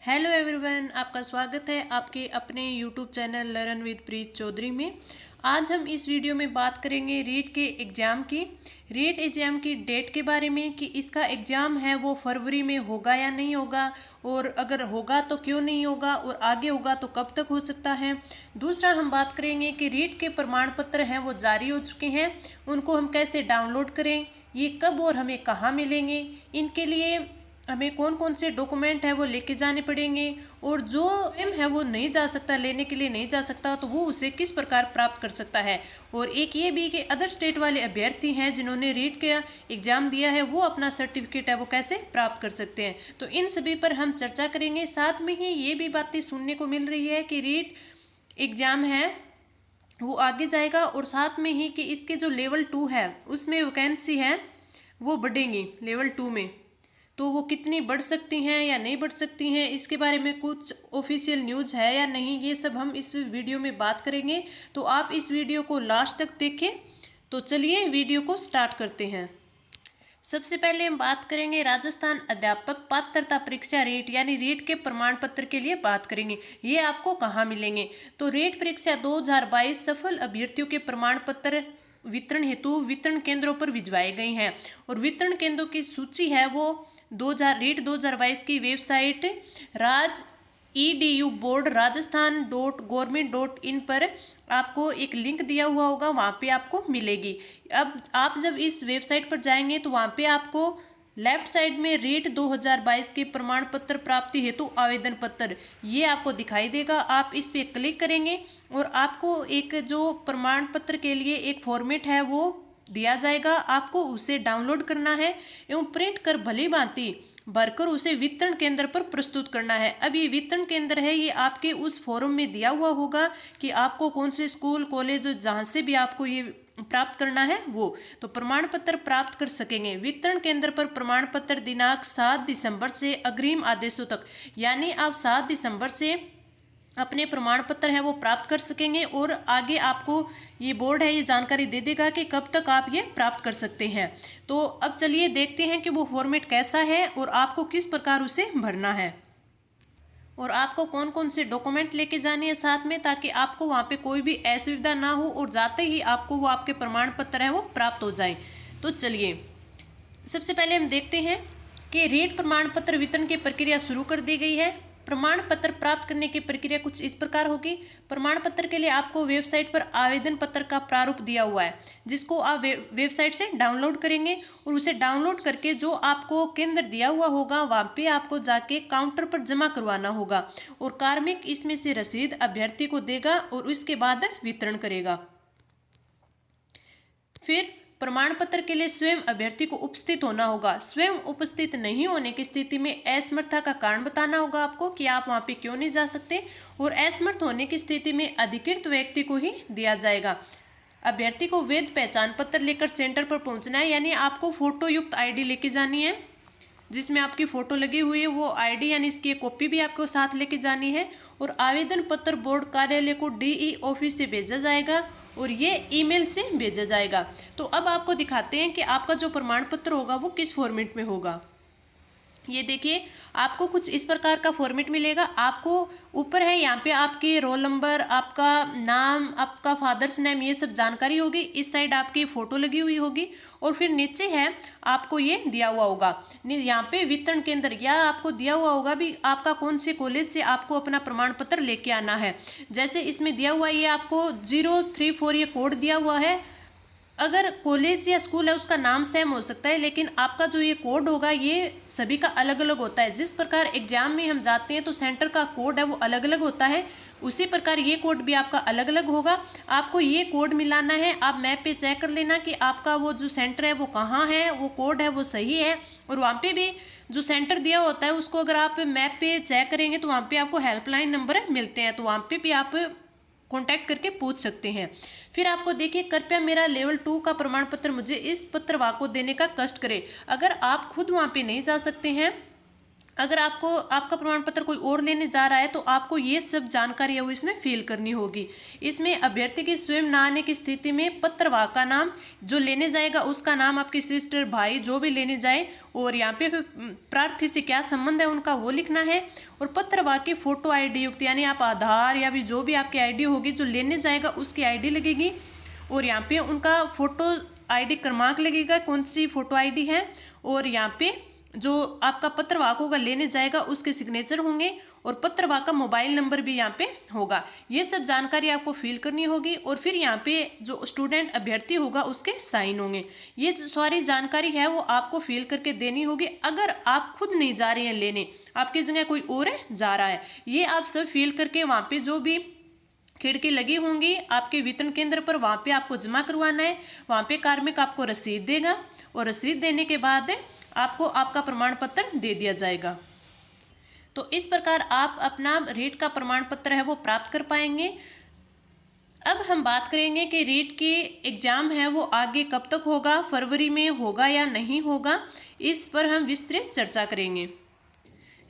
Hello everyone, आपका स्वागत है आपके अपने यूट्यूब चैनल लर्न विद प्रीत चौधरी में। आज हम इस वीडियो में बात करेंगे रीट के एग्ज़ाम की डेट के बारे में कि इसका एग्ज़ाम है वो फरवरी में होगा या नहीं होगा, और अगर होगा तो क्यों नहीं होगा, और आगे होगा तो कब तक हो सकता है। दूसरा हम बात करेंगे कि रीट के प्रमाण पत्र हैं वो जारी हो चुके हैं, उनको हम कैसे डाउनलोड करें, ये कब और हमें कहाँ मिलेंगे, इनके लिए हमें कौन कौन से डॉक्यूमेंट है वो लेके जाने पड़ेंगे, और जो एम है वो नहीं जा सकता, लेने के लिए नहीं जा सकता, तो वो उसे किस प्रकार प्राप्त कर सकता है। और एक ये भी कि अदर स्टेट वाले अभ्यर्थी हैं जिन्होंने रीट का एग्जाम दिया है वो अपना सर्टिफिकेट है वो कैसे प्राप्त कर सकते हैं। तो इन सभी पर हम चर्चा करेंगे। साथ में ही ये भी बातें सुनने को मिल रही है कि रीट एग्जाम है वो आगे जाएगा, और साथ में ही कि इसके जो लेवल 2 है उसमें वैकेंसी है वो बढ़ेंगी लेवल 2 में, तो वो कितनी बढ़ सकती हैं या नहीं बढ़ सकती हैं, इसके बारे में कुछ ऑफिशियल न्यूज़ है या नहीं, ये सब हम इस वीडियो में बात करेंगे। तो आप इस वीडियो को लास्ट तक देखें। तो चलिए वीडियो को स्टार्ट करते हैं। सबसे पहले हम बात करेंगे राजस्थान अध्यापक पात्रता परीक्षा रीट यानी रीट के प्रमाण पत्र के लिए बात करेंगे। ये आपको कहाँ मिलेंगे? तो रीट परीक्षा 2022 सफल अभ्यर्थियों के प्रमाण पत्र वितरण हेतु वितरण केंद्रों पर भिजवाए गए हैं, और वितरण केंद्रों की सूची है वो 2022 की वेबसाइट राज EDU बोर्ड rajasthan.government.in पर आपको एक लिंक दिया हुआ होगा, वहाँ पे आपको मिलेगी। अब आप जब इस वेबसाइट पर जाएंगे तो वहाँ पे आपको लेफ्ट साइड में रीट 2022 के प्रमाण पत्र प्राप्ति हेतु आवेदन पत्र ये आपको दिखाई देगा। आप इस पे क्लिक करेंगे और आपको एक जो प्रमाण पत्र के लिए एक फॉर्मेट है वो दिया जाएगा, आपको उसे डाउनलोड करना है एवं प्रिंट कर भली भांति भरकर उसे वितरण केंद्र पर प्रस्तुत करना है। अब ये वितरण केंद्र है ये आपके उस फॉर्म में दिया हुआ होगा कि आपको कौन से स्कूल कॉलेज जहाँ से भी आपको ये प्राप्त करना है वो तो प्रमाण पत्र प्राप्त कर सकेंगे। वितरण केंद्र पर प्रमाण पत्र दिनांक 7 दिसंबर से अग्रिम आदेशों तक, यानी आप 7 दिसंबर से अपने प्रमाण पत्र है वो प्राप्त कर सकेंगे, और आगे आपको ये बोर्ड है ये जानकारी दे देगा कि कब तक आप ये प्राप्त कर सकते हैं। तो अब चलिए देखते हैं कि वो फॉर्मेट कैसा है और आपको किस प्रकार उसे भरना है, और आपको कौन कौन से डॉक्यूमेंट लेके जाने हैं साथ में, ताकि आपको वहाँ पे कोई भी असुविधा ना हो और जाते ही आपको वो आपके प्रमाण पत्र है वो प्राप्त हो जाए। तो चलिए सबसे पहले हम देखते हैं कि रीट प्रमाण पत्र वितरण की प्रक्रिया शुरू कर दी गई है। प्रमाण पत्र प्राप्त करने की प्रक्रिया कुछ इस प्रकार होगी। प्रमाण पत्र के लिए आपको वेबसाइट पर आवेदन पत्र का प्रारूप दिया हुआ है, जिसको आप वेबसाइट से डाउनलोड करेंगे, और उसे डाउनलोड करके जो आपको केंद्र दिया हुआ होगा वहाँ पे आपको जाके काउंटर पर जमा करवाना होगा, और कार्मिक इसमें से रसीद अभ्यर्थी को देगा और उसके बाद वितरण करेगा। फिर प्रमाण पत्र के लिए स्वयं अभ्यर्थी को उपस्थित होना होगा। स्वयं उपस्थित नहीं होने की स्थिति में असमर्थता का कारण बताना होगा आपको कि आप वहां पे क्यों नहीं जा सकते, और असमर्थ होने की स्थिति में अधिकृत व्यक्ति को ही दिया जाएगा। अभ्यर्थी को वैध पहचान पत्र लेकर सेंटर पर पहुंचना है, यानी आपको फोटो युक्त ID लेके जानी है, जिसमें आपकी फोटो लगी हुई है वो ID यानी इसकी एक कॉपी भी आपको साथ लेके जानी है, और आवेदन पत्र बोर्ड कार्यालय को DE ऑफिस से भेजा जाएगा और ये ईमेल से भेजा जाएगा। तो अब आपको दिखाते हैं कि आपका जो प्रमाण पत्र होगा वो किस फॉर्मेट में होगा। ये देखिए आपको कुछ इस प्रकार का फॉर्मेट मिलेगा। आपको ऊपर है यहाँ पे आपके रोल नंबर, आपका नाम, आपका फादर्स नेम, ये सब जानकारी होगी। इस साइड आपकी फ़ोटो लगी हुई होगी, और फिर नीचे है आपको ये दिया हुआ होगा यहाँ पे वितरण केंद्र, या आपको दिया हुआ होगा भी आपका कौन से कॉलेज से आपको अपना प्रमाण पत्र लेके आना है। जैसे इसमें दिया हुआ ये आपको 034 ये कोड दिया हुआ है। अगर कॉलेज या स्कूल है उसका नाम सेम हो सकता है, लेकिन आपका जो ये कोड होगा ये सभी का अलग अलग होता है। जिस प्रकार एग्जाम में हम जाते हैं तो सेंटर का कोड है वो अलग अलग होता है, उसी प्रकार ये कोड भी आपका अलग अलग होगा। आपको ये कोड मिलाना है, आप मैप पे चेक कर लेना कि आपका वो जो सेंटर है वो कहाँ है, वो कोड है वो सही है। और वहाँ पे भी जो सेंटर दिया होता है उसको अगर आप मैप पे चेक करेंगे तो वहाँ पे आपको हेल्पलाइन नंबर मिलते हैं, तो वहाँ पे भी आप कॉन्टैक्ट करके पूछ सकते हैं। फिर आपको देखिए कृपया मेरा लेवल 2 का प्रमाण पत्र मुझे इस पत्रवाह को देने का कष्ट करें। अगर आप खुद वहाँ पे नहीं जा सकते हैं अगर आपको आपका प्रमाण पत्र कोई और लेने जा रहा है तो आपको ये सब जानकारी है वो इसमें फिल करनी होगी। इसमें अभ्यर्थी की स्वयं न आने की स्थिति में पत्रवाहक का नाम, जो लेने जाएगा उसका नाम, आपकी सिस्टर भाई जो भी लेने जाए, और यहाँ पे प्रार्थी से क्या संबंध है उनका वो लिखना है। और पत्रवाहक की फोटो ID युक्त, यानी आप आधार या भी जो भी आपकी ID होगी जो लेने जाएगा उसकी ID लगेगी, और यहाँ पे उनका फोटो ID क्रमांक लगेगा, कौन सी फोटो ID है, और यहाँ पे जो आपका पत्रवाहक होगा लेने जाएगा उसके सिग्नेचर होंगे, और पत्रवाहक का मोबाइल नंबर भी यहाँ पे होगा। ये सब जानकारी आपको फिल करनी होगी, और फिर यहाँ पे जो स्टूडेंट अभ्यर्थी होगा उसके साइन होंगे। ये सारी जानकारी है वो आपको फिल करके देनी होगी। अगर आप खुद नहीं जा रहे हैं लेने, आपकी जगह कोई और जा रहा है, ये आप सब फिल करके वहाँ पे जो भी खिड़की लगी होंगी आपके वितरण केंद्र पर, वहाँ पे आपको जमा करवाना है। वहाँ पे कार्मिक आपको रसीद देगा, और रसीद देने के बाद आपको आपका प्रमाण पत्र दे दिया जाएगा। तो इस प्रकार आप अपना रीट का प्रमाण पत्र है वो प्राप्त कर पाएंगे। अब हम बात करेंगे कि रीट की एग्ज़ाम है वो आगे कब तक होगा, फरवरी में होगा या नहीं होगा, इस पर हम विस्तृत चर्चा करेंगे।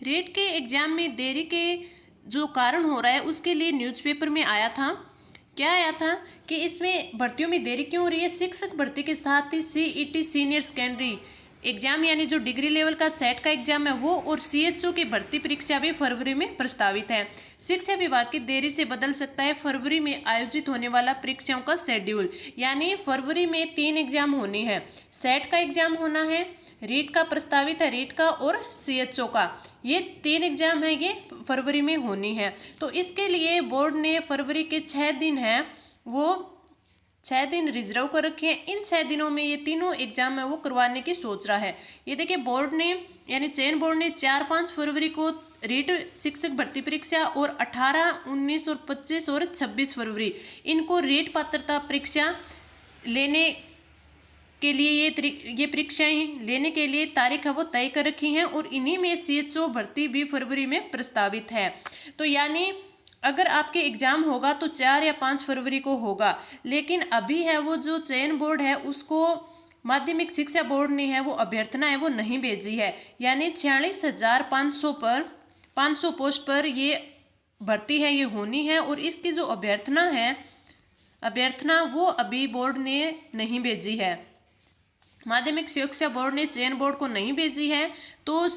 रीट के एग्ज़ाम में देरी के जो कारण हो रहा है उसके लिए न्यूज़पेपर में आया था। क्या आया था कि इसमें भर्तियों में देरी क्यों हो रही है। शिक्षक भर्ती के साथ ही CET सीनियर सेकेंडरी एग्जाम, यानी जो डिग्री लेवल का सेट का एग्जाम है वो, और CHO की भर्ती परीक्षा भी फरवरी में प्रस्तावित है। शिक्षा विभाग की देरी से बदल सकता है फरवरी में आयोजित होने वाला परीक्षाओं का शेड्यूल। यानी फरवरी में 3 एग्जाम होनी है, सेट का एग्जाम होना है, रीट का प्रस्तावित है, रीट का और CHO का, ये 3 एग्जाम है ये फरवरी में होनी है। तो इसके लिए बोर्ड ने फरवरी के 6 दिन है वो 6 दिन रिजर्व कर रखे हैं। इन 6 दिनों में ये तीनों एग्जाम है वो करवाने की सोच रहा है। ये देखिए बोर्ड ने, यानी चयन बोर्ड ने 4-5 फरवरी को रीट शिक्षक भर्ती परीक्षा, और 18, 19 और 25 और 26 फरवरी इनको रीट पात्रता परीक्षा लेने के लिए ये परीक्षाएं लेने के लिए तारीख है वो तय कर रखी हैं, और इन्हीं में CHO भर्ती भी फरवरी में प्रस्तावित है। तो यानी अगर आपके एग्जाम होगा तो 4 या 5 फरवरी को होगा, लेकिन अभी है वो जो चयन बोर्ड है उसको माध्यमिक शिक्षा बोर्ड ने है वो अभ्यर्थना है वो नहीं भेजी है। यानी 46,500 पर 500 पोस्ट पर ये भर्ती है ये होनी है, और इसकी जो अभ्यर्थना वो अभी बोर्ड ने नहीं भेजी है। माध्यमिक शिक्षा बोर्ड ने चयन बोर्ड को नहीं भेजी है। तो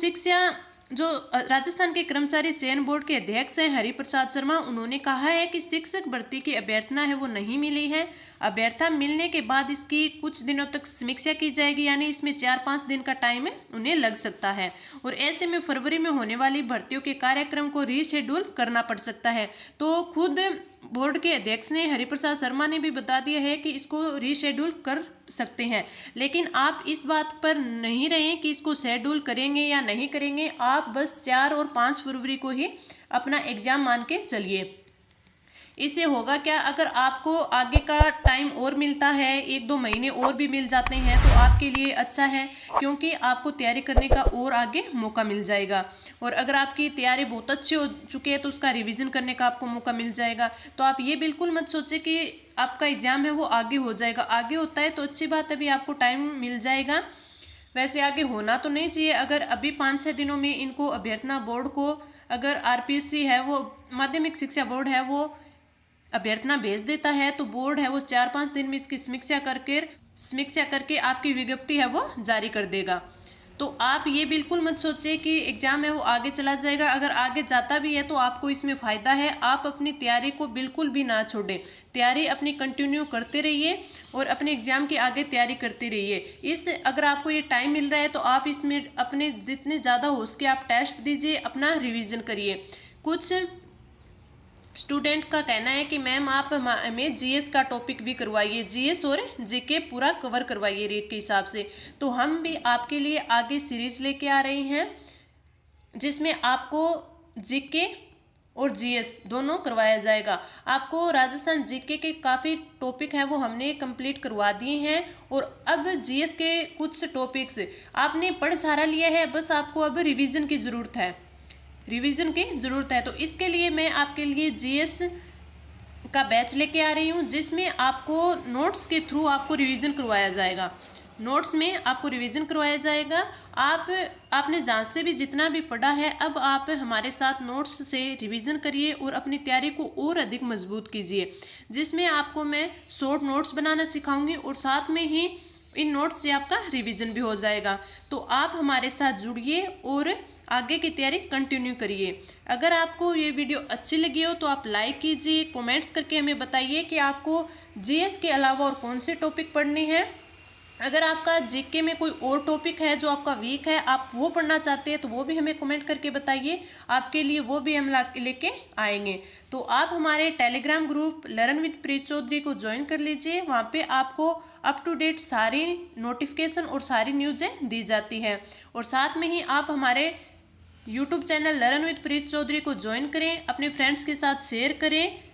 जो राजस्थान के कर्मचारी चयन बोर्ड के अध्यक्ष हैं हरिप्रसाद शर्मा, उन्होंने कहा है कि शिक्षक भर्ती की अभ्यर्थना है वो नहीं मिली है। अभ्यर्थना मिलने के बाद इसकी कुछ दिनों तक समीक्षा की जाएगी, यानी इसमें 4-5 दिन का टाइम है उन्हें लग सकता है, और ऐसे में फरवरी में होने वाली भर्तियों के कार्यक्रम को रीशेड्यूल करना पड़ सकता है। तो खुद बोर्ड के अध्यक्ष ने, हरिप्रसाद शर्मा ने भी बता दिया है कि इसको रीशेड्यूल कर सकते हैं, लेकिन आप इस बात पर नहीं रहें कि इसको शेड्यूल करेंगे या नहीं करेंगे। आप बस 4 और 5 फरवरी को ही अपना एग्जाम मान के चलिए। इससे होगा क्या, अगर आपको आगे का टाइम और मिलता है, 1-2 महीने और भी मिल जाते हैं तो आपके लिए अच्छा है, क्योंकि आपको तैयारी करने का और आगे मौका मिल जाएगा। और अगर आपकी तैयारी बहुत अच्छी हो चुकी है तो उसका रिवीजन करने का आपको मौका मिल जाएगा। तो आप ये बिल्कुल मत सोचें कि आपका एग्जाम है वो आगे हो जाएगा। आगे होता है तो अच्छी बात है, अभी आपको टाइम मिल जाएगा, वैसे आगे होना तो नहीं चाहिए। अगर अभी 5-6 दिनों में इनको अभ्यर्थना बोर्ड को, अगर RPSC है वो माध्यमिक शिक्षा बोर्ड है वो अभ्यर्थना भेज देता है, तो बोर्ड है वो 4-5 दिन में इसकी समीक्षा करके आपकी विज्ञप्ति है वो जारी कर देगा। तो आप ये बिल्कुल मत सोचिए कि एग्जाम है वो आगे चला जाएगा। अगर आगे जाता भी है तो आपको इसमें फ़ायदा है। आप अपनी तैयारी को बिल्कुल भी ना छोड़ें, तैयारी अपनी कंटिन्यू करते रहिए और अपने एग्जाम की आगे तैयारी करते रहिए। अगर आपको ये टाइम मिल रहा है तो आप इसमें अपने जितने ज़्यादा हो सके आप टेस्ट दीजिए, अपना रिविज़न करिए। कुछ स्टूडेंट का कहना है कि मैम आप हमें GS का टॉपिक भी करवाइए, GS और GK पूरा कवर करवाइए रीट के हिसाब से। तो हम भी आपके लिए आगे सीरीज लेके आ रहे हैं जिसमें आपको GK और GS दोनों करवाया जाएगा। आपको राजस्थान GK के काफ़ी टॉपिक हैं वो हमने कंप्लीट करवा दिए हैं, और अब GS के कुछ टॉपिक्स आपने पढ़ सारा लिया है, बस आपको अब रिवीजन की ज़रूरत है। तो इसके लिए मैं आपके लिए GS का बैच लेके आ रही हूँ, जिसमें आपको नोट्स के थ्रू आपको रिवीजन करवाया जाएगा। आप आपने जहाँ से भी जितना भी पढ़ा है, अब आप हमारे साथ नोट्स से रिवीजन करिए और अपनी तैयारी को और अधिक मजबूत कीजिए, जिसमें आपको मैं शॉर्ट नोट्स बनाना सिखाऊंगी और साथ में ही इन नोट्स से आपका रिवीजन भी हो जाएगा। तो आप हमारे साथ जुड़िए और आगे की तैयारी कंटिन्यू करिए। अगर आपको ये वीडियो अच्छी लगी हो तो आप लाइक कीजिए, कमेंट्स करके हमें बताइए कि आपको जीएस के अलावा और कौन से टॉपिक पढ़ने हैं। अगर आपका जीके में कोई और टॉपिक है जो आपका वीक है, आप वो पढ़ना चाहते हैं, तो वो भी हमें कमेंट करके बताइए, आपके लिए वो भी हम लेके आएंगे। तो आप हमारे टेलीग्राम ग्रुप लर्न विद प्रीत चौधरी को ज्वाइन कर लीजिए। वहाँ पे आपको अप टू डेट सारी नोटिफिकेशन और सारी न्यूज़ें दी जाती हैं। और साथ में ही आप हमारे यूट्यूब चैनल लर्न विद प्रीत चौधरी को ज्वाइन करें, अपने फ्रेंड्स के साथ शेयर करें